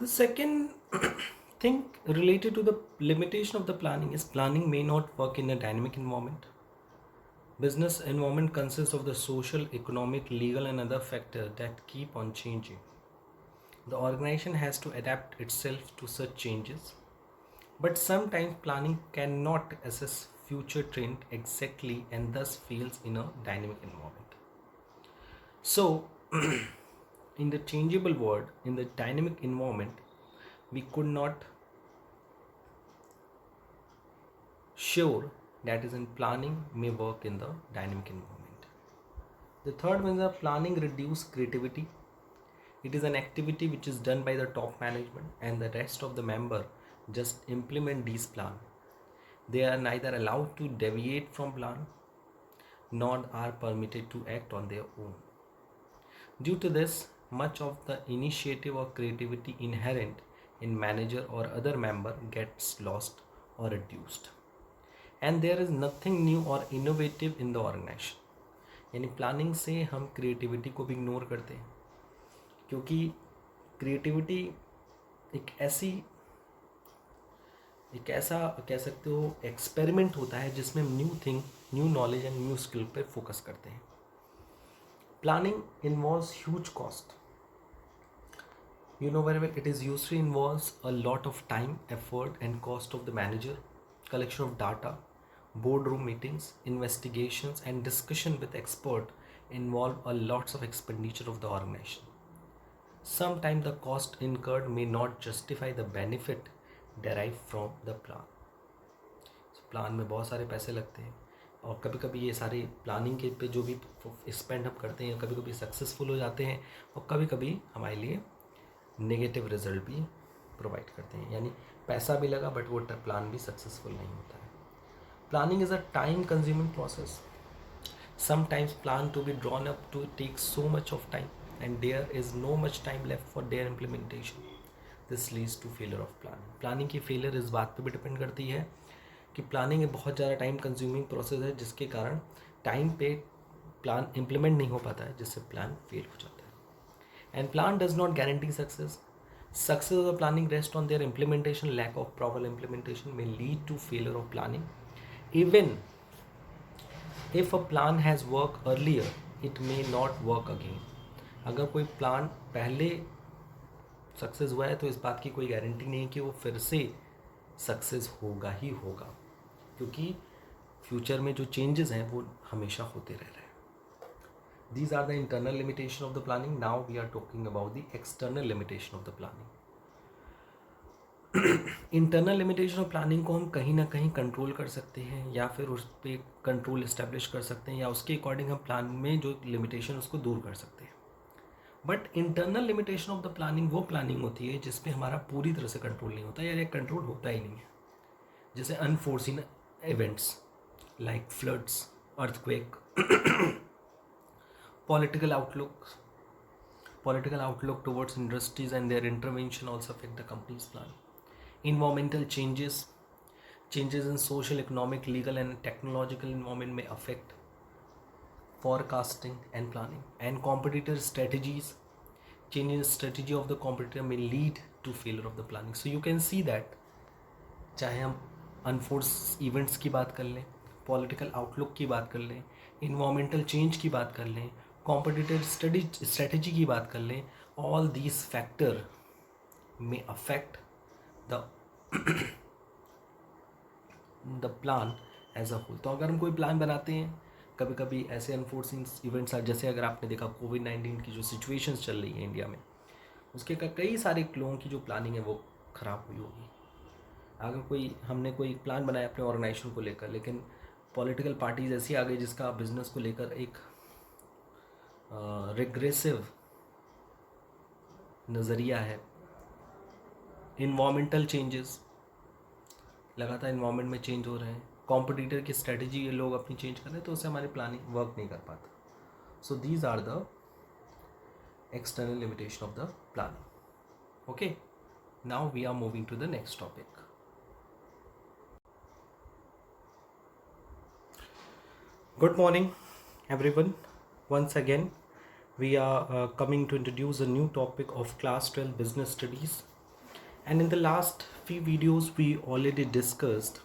The second thing related to the limitation of the planning is planning may not work in a dynamic environment. Business environment consists of the social, economic, legal, and other factors that keep on changing. The organization has to adapt itself to such changes, but sometimes planning cannot assess future trend exactly and thus fails in a dynamic environment. So, in the changeable world, in the dynamic environment, we could not sure that is in planning may work in the dynamic environment. The third one is that planning reduce creativity. It is an activity which is done by the top management and the rest of the member just implement these plan. They are neither allowed to deviate from plan nor are permitted to act on their own. Due to this, much of the initiative or creativity inherent in manager or other member gets lost or reduced. And there is nothing new or innovative in the organization. यानी planning से हम creativity को भी ignore करते हैं, क्योंकि creativity एक ऐसी एक ऐसा कह सकते हो एक्सपेरिमेंट होता है जिसमें हम new thing, new knowledge and new skill पर फोकस करते हैं. Planning involves huge cost. You know very well, it is usually involves a lot of time, effort, and cost of the manager, collection of data, boardroom meetings, investigations, and discussion with expert involve a lots of expenditure of the organization. Sometimes the cost incurred may not justify the benefit derived from the plan. Plan में बहुत सारे पैसे लगते हैं और कभी कभी ये सारे प्लानिंग के पे जो भी स्पेंड हम करते हैं कभी कभी सक्सेसफुल हो जाते हैं और कभी कभी हमारे लिए नेगेटिव रिजल्ट भी प्रोवाइड करते हैं. यानी पैसा भी लगा बट वो प्लान भी सक्सेसफुल नहीं होता है. Planning is a time consuming process. Sometimes plan to be drawn up to take so much of time and there is no much time left for their implementation. This leads to failure of planning. Planning की failure इस बात पे भी depend करती है कि planning एक बहुत ज़्यादा टाइम कंज्यूमिंग प्रोसेस है जिसके कारण टाइम पे प्लान इम्प्लीमेंट नहीं हो पाता है जिससे प्लान फेल हो जाता है. And plan does not guarantee success. Success of the planning rests on their implementation. Lack of proper implementation may lead to failure of planning. Even if a plan has worked earlier, it may not work again. अगर कोई plan पहले success हुआ है तो इस बात की कोई गारंटी नहीं है कि वो फिर से सक्सेस होगा ही होगा, क्योंकि फ्यूचर में जो चेंजेस हैं वो हमेशा होते रह रहे हैं. These are the internal limitation of the planning. Now we are talking about the external limitation of the planning. Internal limitation of planning को हम कहीं ना कहीं कंट्रोल कर सकते हैं या फिर उस पर कंट्रोल इस्टेब्लिश कर सकते हैं या उसके अकॉर्डिंग हम प्लान में जो लिमिटेशन उसको दूर कर सकते हैं. But internal limitation of the planning वो प्लानिंग होती है जिसपे हमारा पूरी तरह से कंट्रोल नहीं होता या कंट्रोल होता ही नहीं है. जैसे unforeseen events like floods, earthquake, political outlook towards industries and their intervention also affect the company's plan. Environmental changes in social, economic, legal and technological environment may affect forecasting and planning. And competitor strategies, change in strategy of the competitor may lead to failure of the planning. So you can see that चाहे हम अनफोर्स events की बात कर लें, political outlook की बात कर लें, इन्वायरमेंटल चेंज की बात कर लें, कॉम्पिटिटिव स्ट्रेटजी की बात कर लें, all these factor may affect the plan as a whole. तो अगर हम कोई प्लान बनाते हैं, कभी कभी ऐसे अनफोर्सिन इवेंट्स जैसे अगर आपने देखा कोविड-19 की जो सिचुएशंस चल रही है इंडिया में, उसके कई सारे लोगों की जो प्लानिंग है वो ख़राब हुई होगी. अगर हमने कोई प्लान बनाया अपने ऑर्गेनाइजेशन को लेकर, लेकिन पॉलिटिकल पार्टीज ऐसी आ गई जिसका बिजनेस को लेकर एक रिग्रेसिव नज़रिया है. इन्वामेंटल चेंजेस, लगातार इन्वामेंट में चेंज हो रहे हैं, कॉम्पिटिटर की स्ट्रेटजी ये लोग अपनी चेंज कर रहे हैं, तो उससे हमारी प्लानिंग वर्क नहीं कर पाता. So these are the external limitation of the planning. Okay, now we are moving to the next topic. Good morning, everyone. Once again, we are coming to introduce a new topic of Class 12 Business Studies. And in the last few videos we already discussed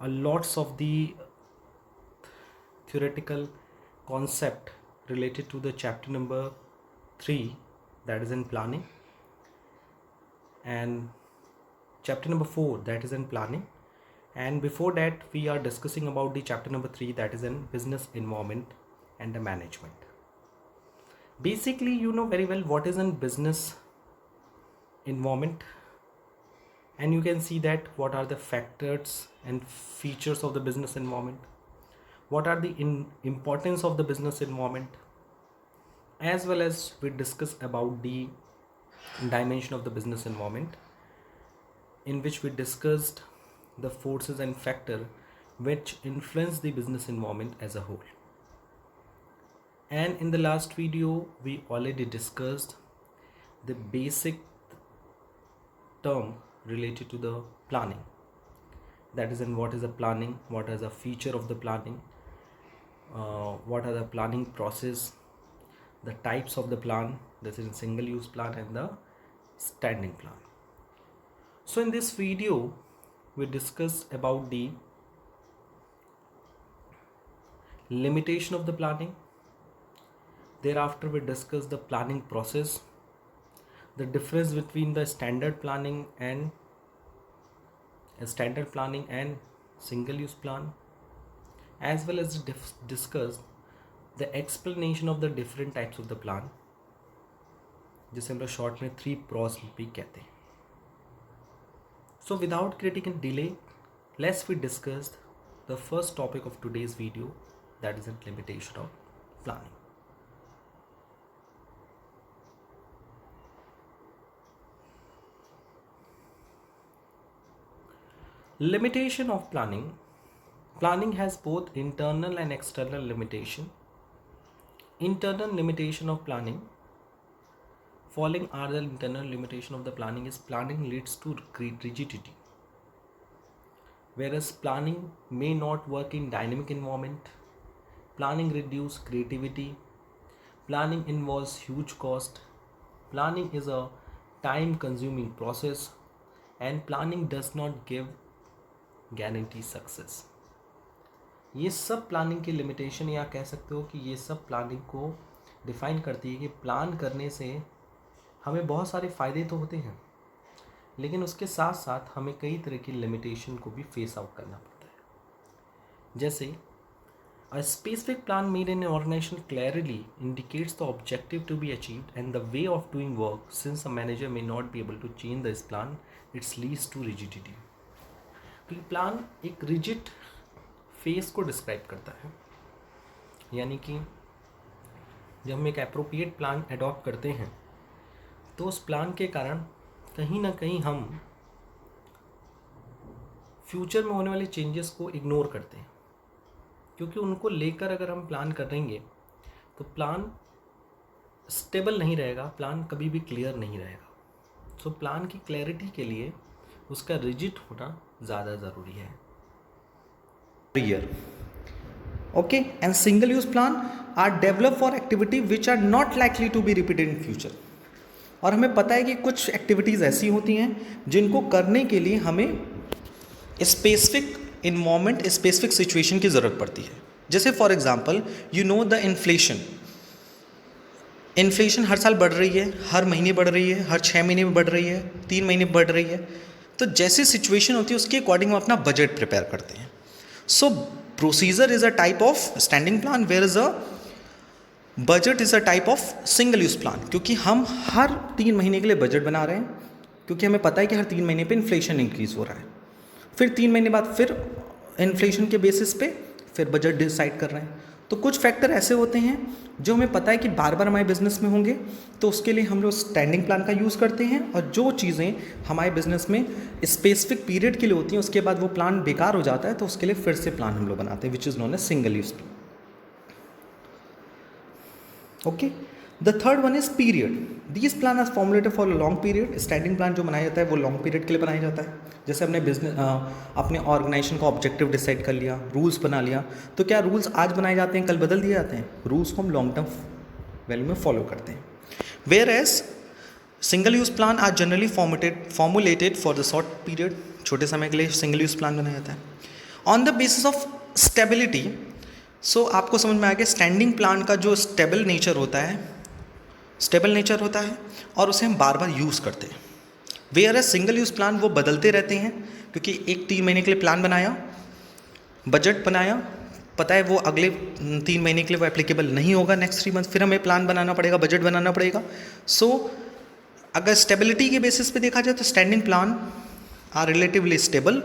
a lots of the theoretical concept related to the chapter number 3, that is in planning, and chapter number 4, that is in planning, and before that we are discussing about the chapter number 3, that is in business environment and the management. Basically, you know very well what is in business environment, and you can see that what are the factors and features of the business environment, what are the importance of the business environment, as well as we discuss about the dimension of the business environment, in which we discussed the forces and factor which influence the business environment as a whole. And in the last video we already discussed the basic term related to the planning, that is in what is a planning, what is a feature of the planning, what are the planning process, the types of the plan, this is single use plan and the standing plan. So in this video we discuss about the limitation of the planning. Thereafter we discuss the planning process, the difference between the standard planning and single use plan, as well as discuss the explanation of the different types of the plan, जिसे हम लोग short में 3 pros भी कहते हैं. So without creating a delay, let's we discuss the first topic of today's video, that is the limitation of planning. Limitation of planning. Planning has both internal and external limitation. Internal limitation of planning. Following are the internal limitation of the planning is planning leads to rigidity. Whereas planning may not work in dynamic environment. Planning reduces creativity. Planning involves huge cost. Planning is a time consuming process, and planning does not give guarantee success. ये सब planning की limitation, या कह सकते हो कि ये सब प्लानिंग को डिफाइन करती है कि प्लान करने से हमें बहुत सारे फ़ायदे तो होते हैं, लेकिन उसके साथ साथ हमें कई तरह की लिमिटेशन को भी फेस आउट करना पड़ता है. जैसे a specific plan made in an organization clearly indicates the objective to be achieved and the way of doing work. Since a manager may not be able to change this plan, it leads to rigidity. तो plan एक rigid face को describe करता है, यानी कि जब हम एक एप्रोप्रिएट प्लान अडॉप्ट करते हैं तो उस प्लान के कारण कहीं ना कहीं हम फ्यूचर में होने वाले चेंजेस को इग्नोर करते हैं, क्योंकि उनको लेकर अगर हम प्लान करेंगे तो प्लान स्टेबल नहीं रहेगा, प्लान कभी भी क्लियर नहीं रहेगा. सो प्लान की क्लैरिटी के लिए उसका रिजिड होना ज़्यादा ज़रूरी है. year. Okay, and single use plan are developed for activity which are not likely to be repeated in future. और हमें पता है कि कुछ एक्टिविटीज़ ऐसी होती हैं जिनको करने के लिए हमें स्पेसिफिक इन्वायरमेंट, स्पेसिफिक सिचुएशन की ज़रूरत पड़ती है. जैसे for example you know the inflation हर साल बढ़ रही है, हर महीने बढ़ रही है, हर 6 महीने में बढ़ रही है, 3 महीने में बढ़ रही है. तो जैसी सिचुएशन होती है उसके अकॉर्डिंग हम अपना बजट प्रिपेयर करते हैं. So procedure is a type of standing plan, where is a budget is a type of single use plan. क्योंकि हम हर 3 महीने के लिए बजट बना रहे हैं, क्योंकि हमें पता है कि हर 3 महीने पे इन्फ्लेशन इंक्रीज़ हो रहा है. फिर 3 महीने बाद फिर इन्फ्लेशन के बेसिस पे फिर बजट डिसाइड कर रहे हैं. तो कुछ फैक्टर ऐसे होते हैं जो हमें पता है कि बार बार हमारे बिजनेस में होंगे, तो उसके लिए हम लोग स्टैंडिंग प्लान का यूज़ करते हैं. और जो चीज़ें हमारे बिजनेस में स्पेसिफिक पीरियड के लिए होती हैं, उसके बाद वो प्लान बेकार हो जाता है, तो उसके लिए फिर से प्लान हम लोग बनाते हैं, which is known as single use plan. Okay, the third one is period. These plan are formulated for long period. Standing plan जो बनाया जाता है वो लॉन्ग पीरियड के लिए बनाया जाता है. जैसे हमने अपने ऑर्गेनाइजेशन का ऑब्जेक्टिव डिसाइड कर लिया, रूल्स बना लिया, तो क्या रूल्स आज बनाए जाते हैं कल बदल दिए जाते हैं? रूल्स को हम लॉन्ग टर्म वैल्यू में फॉलो करते हैं. Whereas single use plan are generally formulated for the short period, छोटे समय के लिए सिंगल यूज़ प्लान बनाया जाता है on the basis of stability. So आपको समझ में आ गया स्टैंडिंग प्लान का जो स्टेबल नेचर होता है और उसे हम बार बार यूज़ करते हैं। Whereas single use plan वो बदलते रहते हैं, क्योंकि एक 3 महीने के लिए प्लान बनाया, बजट बनाया, पता है वो अगले 3 महीने के लिए वो एप्लीकेबल नहीं होगा, नेक्स्ट 3 मंथ फिर हमें प्लान बनाना पड़ेगा, बजट बनाना पड़ेगा। सो अगर स्टेबिलिटी के बेसिस पे देखा जाए तो standing plan are relatively stable,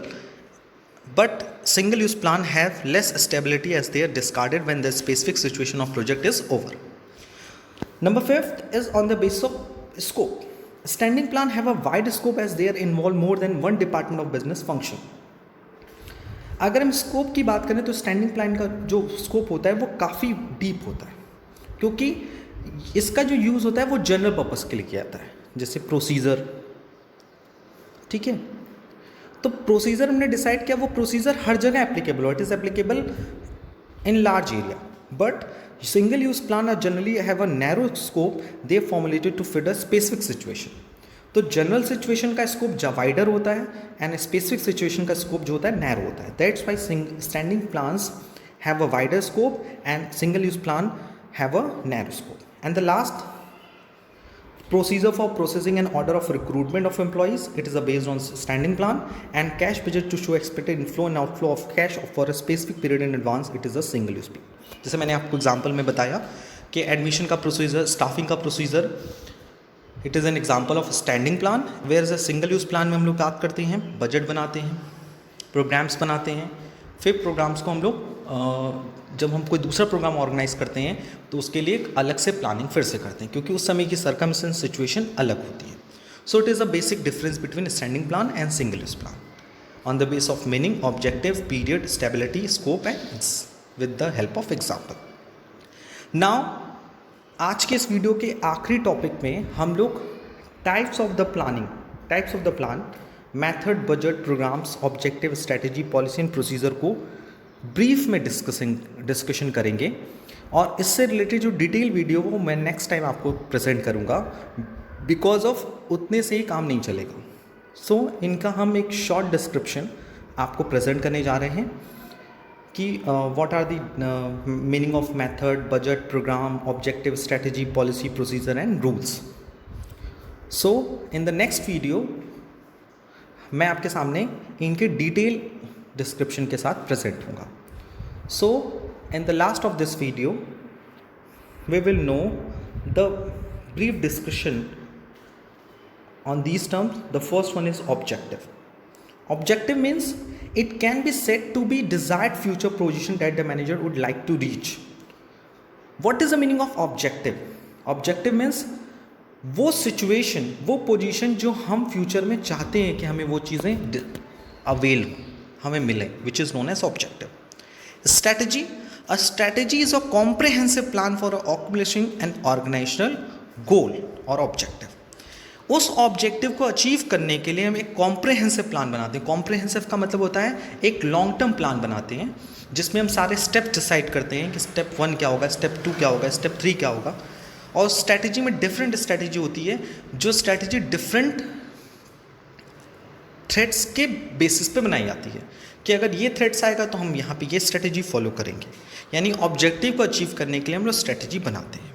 but single use plan have less stability as they are discarded when the specific situation of project is over. Number 5 is on the basis of scope. Standing plan have a wide scope as they are involve more than one department of business function. अगर हम scope की बात करें तो standing plan का जो scope होता है वो काफ़ी डीप होता है, क्योंकि इसका जो यूज़ होता है वो जनरल पर्पस के लिए किया जाता है, जैसे प्रोसीजर। ठीक है, तो प्रोसीजर हमने डिसाइड किया, वो प्रोसीजर हर जगह एप्लीकेबल हो, it is applicable in large area, but single use plan are generally have a narrow scope, they formulated to fit a specific situation. तो जनरल सिचुएशन का स्कोप वाइडर होता है and specific situation का scope जो होता है narrow होता है। That's why standing plans have a wider scope and single use plan have a narrow scope. And the last, procedure for processing an order of recruitment of employees, it is based on standing plan, and cash budget to show expected inflow and outflow of cash for a specific period in advance, it is a single use plan। जैसे मैंने आपको example में बताया कि admission का procedure, staffing का procedure, it is an example of standing plan. Whereas a single use plan में हम लोग बात करते हैं, बजट बनाते हैं, प्रोग्राम्स बनाते हैं, फिर प्रोग्राम्स को हम लोग जब हम कोई दूसरा प्रोग्राम ऑर्गेनाइज करते हैं तो उसके लिए एक अलग से प्लानिंग फिर से करते हैं, क्योंकि उस समय की सर्कमस्टेंस सिचुएशन अलग होती है। So it is a basic difference between standing plan and single use plan on the base of meaning, objective, period, stability, scope and with the help of example. Now आज के इस video के आखिरी topic में हम लोग types of the plan, method, budget, programs, objective, strategy, policy and procedure को brief में डिस्कशन करेंगे, और इससे रिलेटेड जो डिटेल वीडियो वो मैं नेक्स्ट टाइम आपको प्रेजेंट करूँगा, बिकॉज ऑफ उतने से ही काम नहीं चलेगा। सो इनका हम एक शॉर्ट डिस्क्रिप्शन आपको प्रेजेंट करने जा रहे हैं कि what are the meaning of method, budget, program, objective, strategy, policy, procedure and rules. So in the next video मैं आपके सामने इनके डिटेल डिस्क्रिप्शन के साथ प्रेजेंट होगा। So in the last of this video we will know the brief discussion on these terms. The first one is objective. Objective means it can be said to be desired future position that the manager would like to reach. What is the meaning of objective? Objective means वो situation, वो position जो हम future में चाहते हैं कि हमें वो चीज़ें अवेल हमें मिले, which is known as objective. Strategy, a strategy is a comprehensive plan for accomplishing an organisational goal और ऑब्जेक्टिव। उस ऑब्जेक्टिव को अचीव करने के लिए हम एक कॉम्प्रिहेंसिव प्लान बनाते हैं। कॉम्प्रिहेंसिव का मतलब होता है एक लॉन्ग टर्म प्लान बनाते हैं, जिसमें हम सारे स्टेप डिसाइड करते हैं कि स्टेप 1 क्या होगा, स्टेप 2 क्या होगा, स्टेप 3 क्या होगा। और स्ट्रैटेजी में डिफरेंट स्ट्रैटेजी होती है, जो स्ट्रैटेजी डिफरेंट थ्रेड्स के बेसिस पे बनाई जाती है कि अगर ये थ्रेड्स आएगा तो हम यहाँ पे ये स्ट्रैटेजी फॉलो करेंगे। यानी ऑब्जेक्टिव को अचीव करने के लिए हम लोग स्ट्रैटेजी बनाते हैं।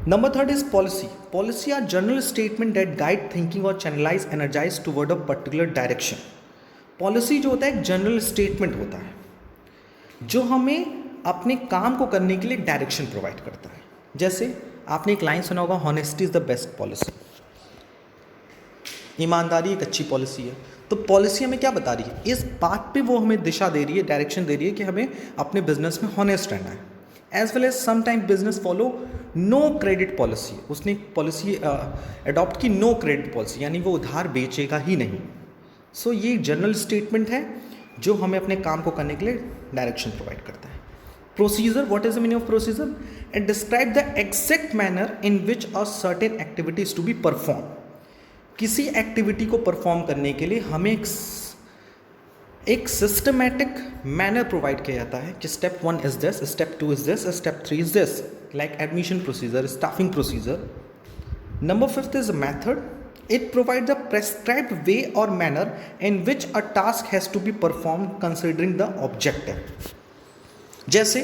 Number 3 is policy. Policy are general statement that guide thinking or channelize energize toward a particular direction. Policy जो होता है एक जनरल स्टेटमेंट होता है जो हमें अपने काम को करने के लिए डायरेक्शन प्रोवाइड करता है। जैसे आपने एक लाइन सुना होगा, honesty is the best policy. ईमानदारी एक अच्छी पॉलिसी है। तो पॉलिसी हमें क्या बता रही है, इस बात पे वो हमें दिशा दे रही है, डायरेक्शन दे रही है कि हमें अपने बिजनेस में हॉनेस्ट रहना है। As well as sometime business follow no credit policy. उसने एक पॉलिसी अडॉप्ट की, नो क्रेडिट पॉलिसी, यानी वो उधार बेचेगा ही नहीं। सो ये जनरल स्टेटमेंट है जो हमें अपने काम को करने के लिए डायरेक्शन प्रोवाइड करता है। Procedure, what is the meaning of procedure? It describe the exact manner in which a certain activity is to be perform. किसी एक्टिविटी को परफॉर्म करने के लिए हमें एक सिस्टमैटिक मैनर प्रोवाइड किया जाता है कि step 1 is this, step 2 is this, step 3 is this, like admission procedure, staffing procedure, Number 5th is a method. It provides a prescribed way or manner in which a task has to be performed considering the objective. जैसे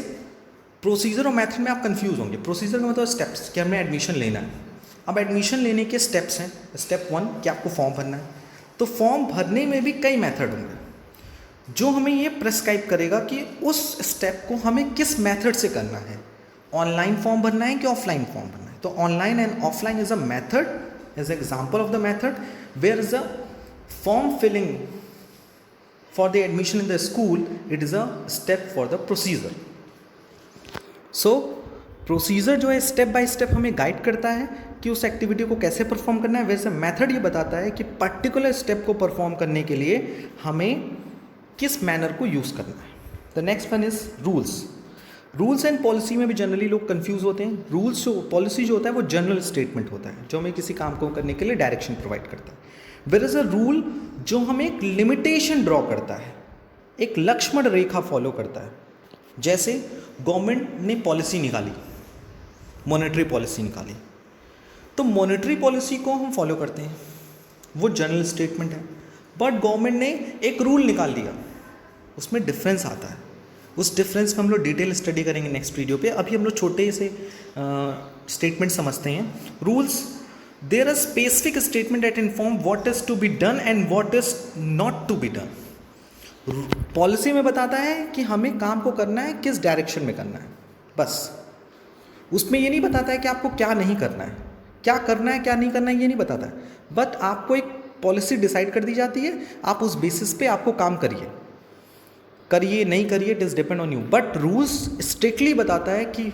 procedure और method में आप confuse होंगे. Procedure का मतलब steps कि हमें admission लेना है. अब एडमिशन लेने के स्टेप्स हैं. स्टेप 1 कि आपको फॉर्म भरना है. तो फॉर्म भरने में भी कई मेथड होंगे जो हमें ये प्रेस्क्राइब करेगा कि उस स्टेप को हमें किस मेथड से करना है. ऑनलाइन फॉर्म भरना है कि ऑफलाइन फॉर्म भरना है. तो online and offline is a method, is example of the method whereas a form filling for the admission in the school. It is a step for the procedure. So procedure जो है step by step हमें guide करता है कि उस activity को कैसे perform करना है. वैसे मेथड ये बताता है कि पर्टिकुलर स्टेप को परफॉर्म करने के लिए हमें किस मैनर को यूज़ करना है. The next one is rules. Rules and policy में भी जनरली लोग कंफ्यूज होते हैं. रूल्स जो पॉलिसी जो होता है वो जनरल स्टेटमेंट होता है जो हमें किसी काम को करने के लिए डायरेक्शन प्रोवाइड करता है. वेयर इज अ रूल जो हमें एक लिमिटेशन ड्रॉ करता है, एक लक्ष्मण रेखा फॉलो करता है. जैसे गवर्नमेंट ने पॉलिसी निकाली, मॉनेटरी पॉलिसी निकाली, तो मॉनेटरी पॉलिसी को हम फॉलो करते हैं, वो जनरल स्टेटमेंट है. बट गवर्नमेंट ने एक रूल निकाल दिया, उसमें डिफरेंस आता है. उस डिफरेंस को हम लोग डिटेल स्टडी करेंगे नेक्स्ट वीडियो पे. अभी हम लोग छोटे से स्टेटमेंट समझते हैं. Rules, there are specific statement that inform what is to be done and what is not to be done. Policy में बताता है कि हमें काम को करना है, किस डायरेक्शन में करना है, बस. उसमें ये नहीं बताता है कि आपको क्या नहीं करना है, क्या करना है क्या नहीं करना है, ये नहीं बताता है. बट आपको एक पॉलिसी डिसाइड कर दी जाती है, आप उस बेसिस पे आपको काम करिए नहीं करिए, it is depend on you. But rules strictly बताता है कि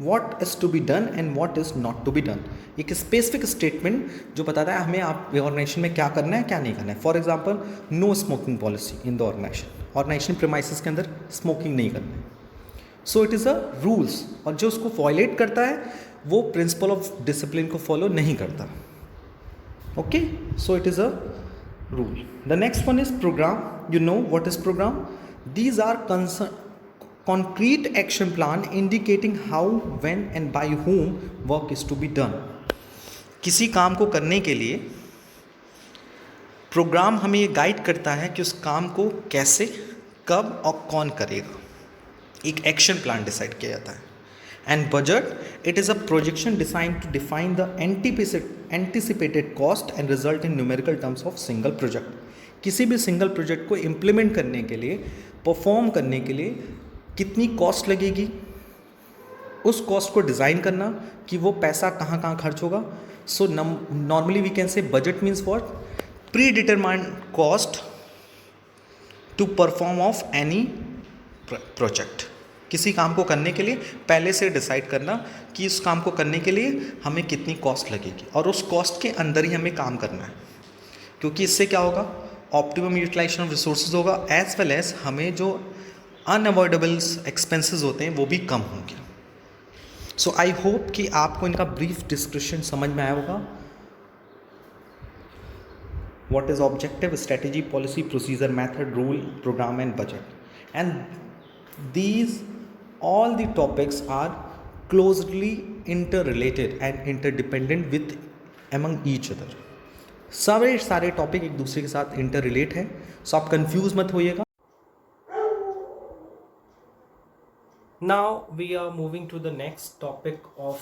what is to be done and what is not to be done. एक स्पेसिफिक स्टेटमेंट जो बताता है हमें आप ऑर्गेनाइजेशन में क्या करना है क्या नहीं करना है. For example, no smoking policy in the organization premises के अंदर स्मोकिंग नहीं करना है. So it is a rules, और जो उसको वॉयलेट करता है वो प्रिंसिपल ऑफ डिसिप्लिन को फॉलो नहीं करता. Okay, so it is a rule. The next one is program. You know what is program. These are concrete action plan indicating how, when and by whom work is to be done. किसी काम को करने के लिए programme हमें ये guide करता है कि उस काम को कैसे, कब और कौन करेगा. एक एक्शन प्लान डिसाइड किया जाता है. And budget, it is a projection design to define the anticipated cost and result in numerical terms of single project. किसी भी सिंगल प्रोजेक्ट को इम्प्लीमेंट करने के लिए, परफॉर्म करने के लिए कितनी कॉस्ट लगेगी, उस कॉस्ट को डिज़ाइन करना कि वो पैसा कहाँ कहाँ खर्च होगा. So normally we can say budget means what, predetermined cost to perform of any project. किसी काम को करने के लिए पहले से डिसाइड करना कि इस काम को करने के लिए हमें कितनी कॉस्ट लगेगी, और उस कॉस्ट के अंदर ही हमें काम करना है. क्योंकि इससे क्या होगा, ऑप्टिमम यूटिलाइजेशन ऑफ रिसोर्सेज होगा, एज वेल एज हमें जो अनअवॉइडेबल्स एक्सपेंसेस होते हैं वो भी कम होंगे. सो आई होप कि आपको इनका ब्रीफ डिस्क्रिप्शन समझ में आया होगा. What is objective, strategy, policy, procedure, method, rule, program and budget. And these all the topics are closely interrelated and interdependent with among each other. सारे टॉपिक एक दूसरे के साथ इंटररिलेट है. सो आप कंफ्यूज मत होइएगा. Now we are moving to the next topic of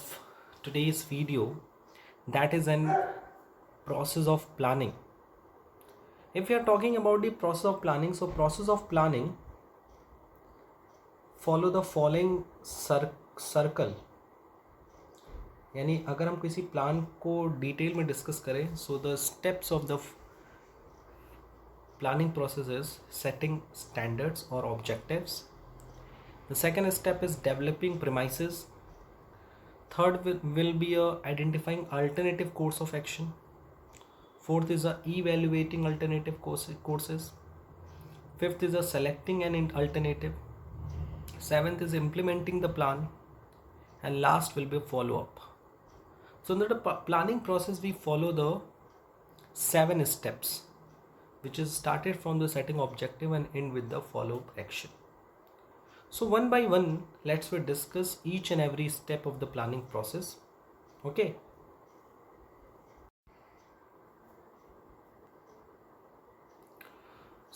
today's video, that is an process of planning. If we are talking about the process of planning, so process of planning follow the following circle. यानी अगर हम किसी plan को detail में discuss करें, so the steps of the planning process is setting standards और objectives. The second step is developing premises. Third will be identifying alternative course of action. Fourth is evaluating alternative courses. Fifth is selecting an alternative. Seventh is implementing the plan. And last will be follow-up. So in the planning process, we follow the 7 steps, which is started from the setting objective and end with the follow-up action. So one by one, let's discuss each and every step of the planning process. Okay.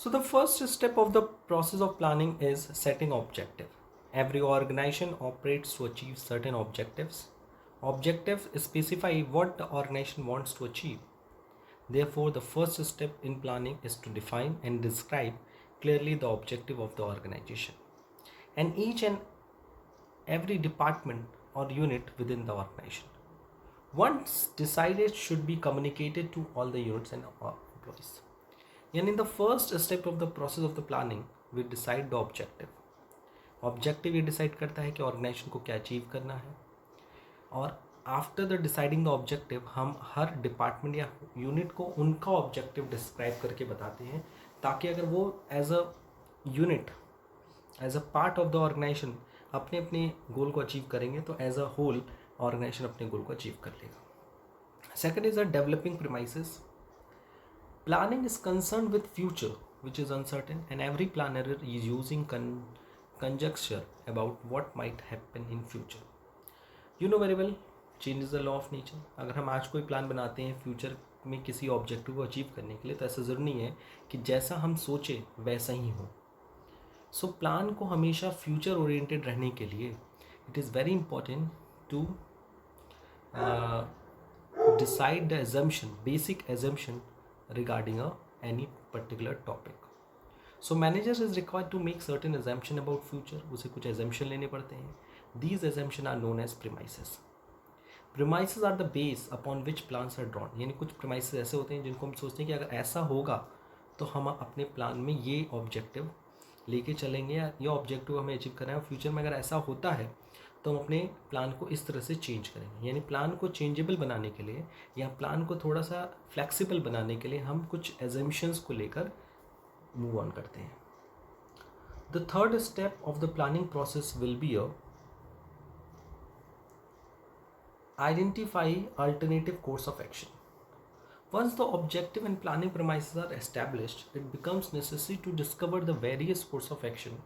So the first step of the process of planning is setting objective. Every organization operates to achieve certain objectives. Objectives specify what the organization wants to achieve. Therefore, the first step in planning is to define and describe clearly the objective of the organization and each and every department or unit within the organization. Once decided, should be communicated to all the units and employees. And in the first step of the process of the planning, we decide the objective. Objective ये decide करता है कि organisation को क्या achieve करना है, और after the deciding the objective हम हर डिपार्टमेंट या यूनिट को उनका ऑब्जेक्टिव डिस्क्राइब करके बताते हैं, ताकि अगर वो as a unit, as a part of the organization अपने अपने गोल को अचीव करेंगे तो एज अ होल ऑर्गेनाइजेशन अपने गोल को अचीव कर लेगा. Second is a developing premises. Planning is concerned with future, which is uncertain, and every planner is using conjecture about what might happen in future. You know very well, change is the law of nature. अगर हम आज कोई plan बनाते हैं future में किसी objective को achieve करने के लिए, तो ऐसा ज़रूरी नहीं है कि जैसा हम सोचे वैसा ही हो. सो प्लान को हमेशा फ्यूचर ओरिएंटेड रहने के लिए it is very important to decide the assumption, basic assumption regarding any particular topic. So managers is required to make certain assumption about future. उसे कुछ assumption लेने पड़ते हैं. These assumption are known as premises. Premises are the base upon which plans are drawn. यानी कुछ premises ऐसे होते हैं जिनको हम सोचते हैं कि अगर ऐसा होगा तो हम अपने प्लान में ये ऑब्जेक्टिव लेके चलेंगे, या ये ऑब्जेक्टिव हमें अचीव करना है. फ्यूचर में अगर ऐसा होता है तो हम अपने प्लान को इस तरह से चेंज करेंगे. यानी प्लान को चेंजेबल बनाने के लिए या प्लान को थोड़ा सा फ्लेक्सिबल बनाने के लिए हम कुछ एजम्पशंस को लेकर मूव ऑन करते हैं. The third step of the planning process will be a identify alternative course of action. Once the objective and planning premises are established, it becomes necessary to discover the various course of action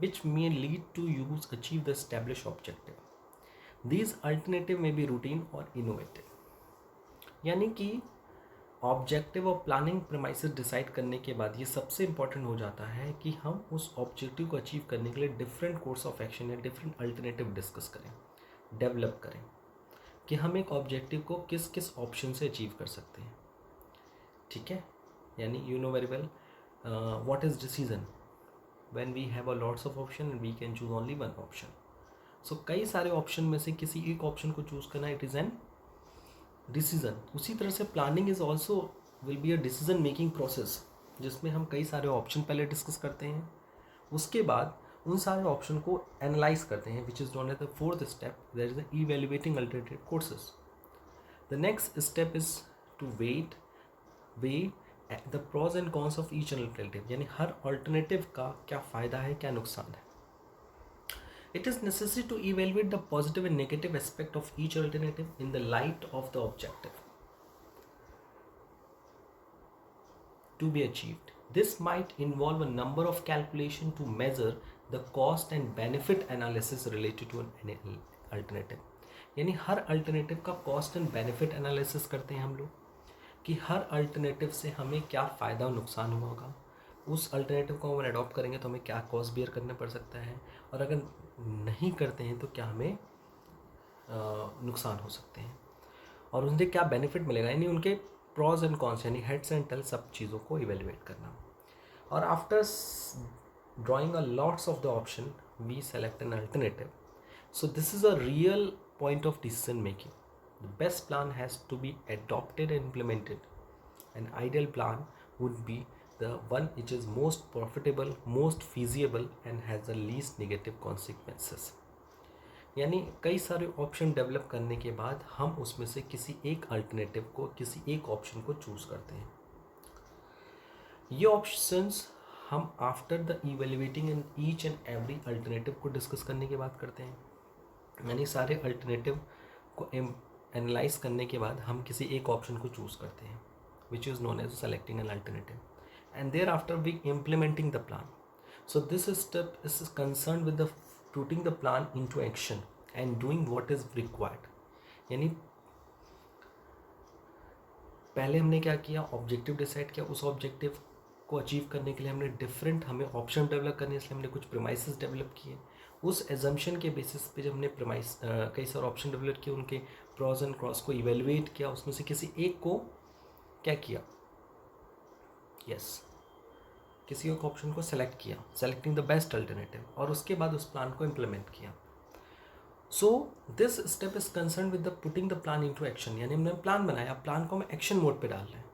which may lead to use achieve the established objective. These alternative may be routine or innovative. यानी कि objective और planning premises decide करने के बाद ये सबसे important हो जाता है कि हम उस ऑब्जेक्टिव को अचीव करने के लिए डिफरेंट कोर्स ऑफ एक्शन या डिफरेंट अल्टरनेटिव डिस्कस करें, डेवलप करें कि हम एक ऑब्जेक्टिव को किस किस ऑप्शन से अचीव कर सकते हैं. ठीक है, यानी you know very well what is decision. when we have a lots of option and we can choose only one option. So कई सारे ऑप्शन में से किसी एक ऑप्शन को चूज करना, इट इज़ एन डिसीजन. उसी तरह से planning is also will be a decision making process, जिसमें हम कई सारे ऑप्शन पहले डिस्कस करते हैं, उसके बाद उन सारे ऑप्शन को एनालाइज करते हैं, which is known as the fourth step, that is the evaluating alternative courses. The next step is to weigh the pros and cons of each alternative. यानी हर अल्टरनेटिव का क्या फ़ायदा है, क्या नुकसान है. It is necessary to evaluate the positive and negative aspect of each alternative in the light of the objective to be achieved. This might involve a number of calculation to measure the cost and benefit analysis related to an alternative. यानी हर alternative का cost and benefit analysis करते हैं हम लोग कि हर alternative से हमें क्या फ़ायदा और नुकसान हुआ होगा, उस अल्टरनेटिव को हम अडॉप्ट करेंगे तो हमें क्या कॉस्ट बियर करना पड़ सकता है, और अगर नहीं करते हैं तो क्या हमें नुकसान हो सकते हैं, और उनसे क्या बेनिफिट मिलेगा. यानी उनके प्रॉज एंड कॉन्स यानी हेड्स एंड टेल्स सब चीज़ों को इवेलुएट करना. और after drawing a lots of the option we select an alternative. So this is a real point of decision making. The best plan has to be adopted and implemented. An ideal plan would be the one which is most profitable, most feasible and has the least negative consequences. यानी कई सारे option develop करने के बाद हम उसमें से किसी एक अल्टरनेटिव को, किसी एक ऑप्शन को चूज करते हैं. ये ऑप्शंस हम after the evaluating in each and every alternative को डिस्कस करने के बाद करते हैं. यानी सारे अल्टरनेटिव को एनालाइज करने के बाद हम किसी एक ऑप्शन को चूज़ करते हैं, which is known as selecting an alternative, and there after we implementing the plan. So this step is concern with the putting the plan into action and doing what is required. यानी पहले हमने क्या किया, objective decide किया, उस objective को achieve करने के लिए हमने डिफरेंट हमें ऑप्शन डेवलप करने इसलिए हमने कुछ प्रेमाइसेस डेवलप किए। उस एजम्पशन के बेसिस पे जब हमने कई सारे ऑप्शन डेवलप किए, उनके प्रॉज एंड क्रॉस को इवेलुएट किया, उसमें से किसी एक को क्या किया, किसी एक ऑप्शन को सेलेक्ट किया, सेलेक्टिंग द बेस्ट अल्टरनेटिव, और उसके बाद उस प्लान को इम्प्लीमेंट किया। सो this step is concern with the putting the plan into action, यानी हमने प्लान बनाया, प्लान को हम एक्शन मोड पे डाल रहे हैं।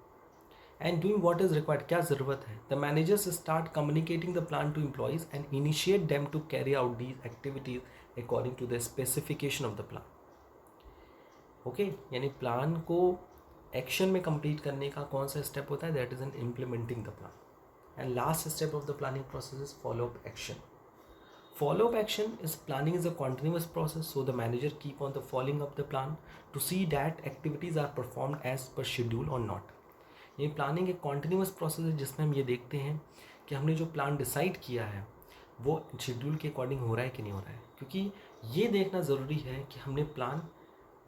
And doing what is required, क्या ज़रूरत है। The managers start communicating the plan to employees and initiate them to carry out these activities according to the specification of the plan. Okay, यानी plan को action में complete करने का कौन सा स्टेप होता है, that is an implementing the plan. And last step of the planning process is follow up action. Follow up action is planning is a continuous process, so the manager keep on the following up the plan to see that activities are performed as per schedule or not. ये planning एक continuous process है जिसमें हम ये देखते हैं कि हमने जो प्लान डिसाइड किया है वो शेड्यूल के अकॉर्डिंग हो रहा है कि नहीं हो रहा है, क्योंकि ये देखना ज़रूरी है कि हमने प्लान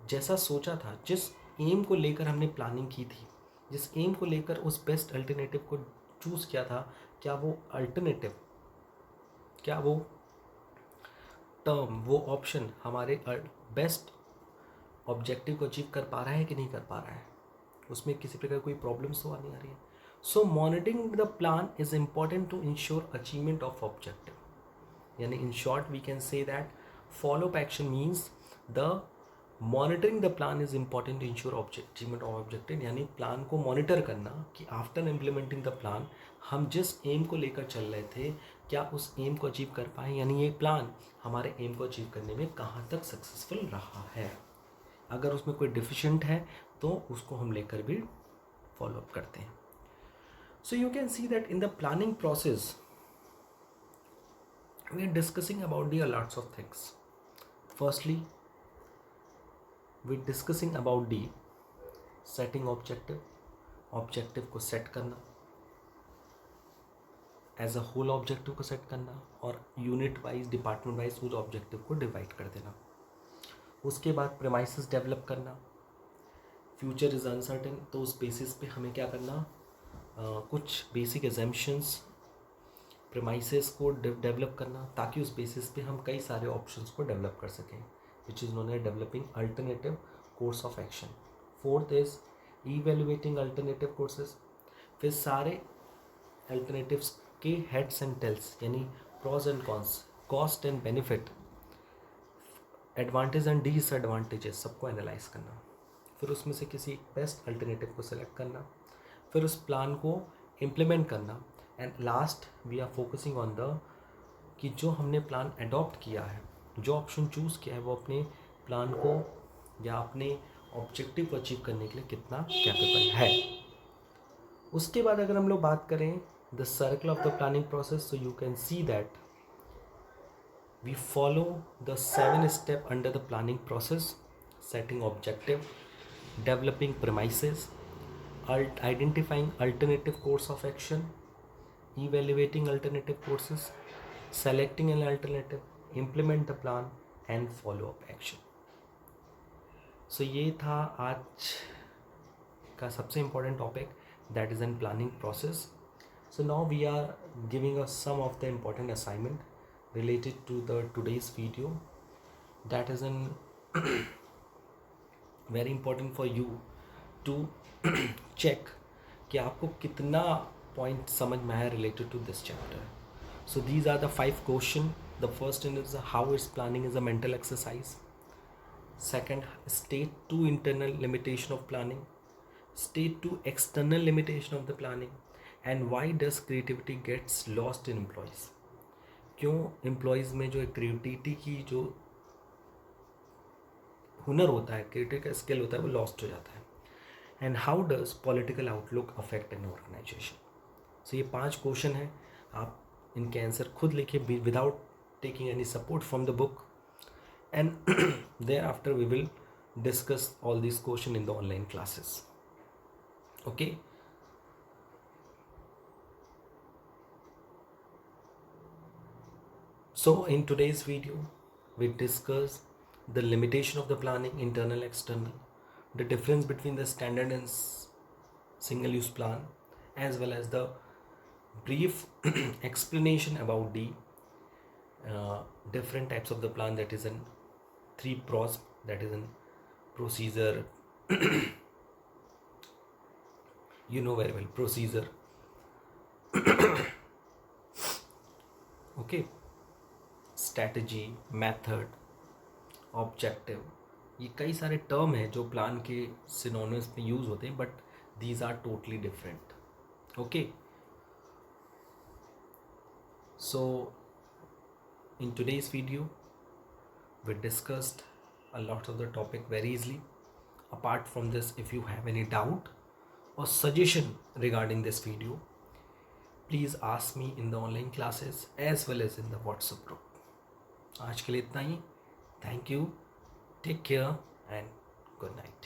जैसा सोचा था, जिस एम को लेकर हमने प्लानिंग की थी, जिस एम को लेकर उस बेस्ट अल्टरनेटिव को चूज़ किया था, क्या वो अल्टरनेटिव, क्या वो टर्म, वो ऑप्शन हमारे बेस्ट ऑब्जेक्टिव को अचीव कर पा रहा है कि नहीं कर पा रहा है, उसमें किसी प्रकार कोई प्रॉब्लम्स तो नहीं आ रही है. So monitoring the plan is important to ensure achievement of objective. यानी in short we can say that follow up action means the monitoring the plan is important to ensure achievement of objective. यानी plan को monitor करना कि after implementing the plan हम जिस M को लेकर चल रहे थे क्या उस एम को अचीव कर पाए, यानी ये प्लान हमारे एम को अचीव करने में कहाँ तक सक्सेसफुल रहा है. अगर उसमें कोई डिफिशिएंट है तो उसको हम लेकर भी फॉलो अप करते हैं. सो you can see that in the planning process we are discussing about the lots of things. Firstly, we're discussing about the setting objective को सेट करना, एज अ होल ऑब्जेक्टिव को सेट करना और unit wise department wise उस objective को divide कर देना. उसके बाद प्रेमाइसेस डेवलप करना. फ्यूचर इज़ अनसर्टेन, तो उस बेसिस पे हमें क्या करना, कुछ बेसिक एजम्पशंस प्रेमाइसेस को डेवलप करना ताकि उस बेसिस पे हम कई सारे ऑप्शंस को डेवलप कर सकें, which is known as developing alternative course of action. Fourth is evaluating alternative courses. फिर सारे अल्टरनेटिव्स के हेड्स एंड टेल्स यानी pros and cons, cost and benefit, advantage and disadvantages सबको एनालाइज करना. फिर उसमें से किसी बेस्ट अल्टरनेटिव को सेलेक्ट करना, फिर उस प्लान को इम्प्लीमेंट करना. And last we are focusing on the कि जो हमने प्लान अडॉप्ट किया है, जो ऑप्शन चूज़ किया है, वो अपने प्लान को या अपने ऑब्जेक्टिव को अचीव करने के लिए कितना कैपेबल है. उसके बाद अगर हम लोग बात करें the circle of the planning process, so you can see that we follow the 7 step under the planning process: setting objective, developing premises, identifying alternative course of action, evaluating alternative courses, selecting an alternative, implement the plan and follow up action. So ये था आज का सबसे important topic, that is in planning process. So now we are giving us some of the important assignment related to the today's video. That is an very important for you to check कि आपको कितना point समझ में आया related to this chapter. So these are the 5 question. The first is how is planning is a mental exercise. Second, state 2 internal limitation of planning. State 2 external limitation of the planning. And why does creativity gets lost in employees. क्यों employees में जो creativity की जो हुनर होता है, creative का skill होता है, वो लॉस्ट हो जाता है. And how does political outlook affect an organisation. So ये 5 क्वेश्चन हैं, आप इनके आंसर खुद लिखिए without taking any support from the book. And there after we will discuss all this question in the online classes. Okay, so in today's video we discuss the limitation of the planning, internal, external, the difference between the standard and single use plan, as well as the brief explanation about the different types of the plan, that is in three pros, that is in procedure, you know very well, procedure, okay, strategy, method, objective, ये कई सारे term हैं जो plan के synonyms में use होते हैं, but these are totally different. Okay, so in today's video we discussed a lot of the topic very easily. Apart from this, if you have any doubt or suggestion regarding this video, please ask me in the online classes as well as in the WhatsApp group. आज के लिए इतना ही. Thank you, take care and good night.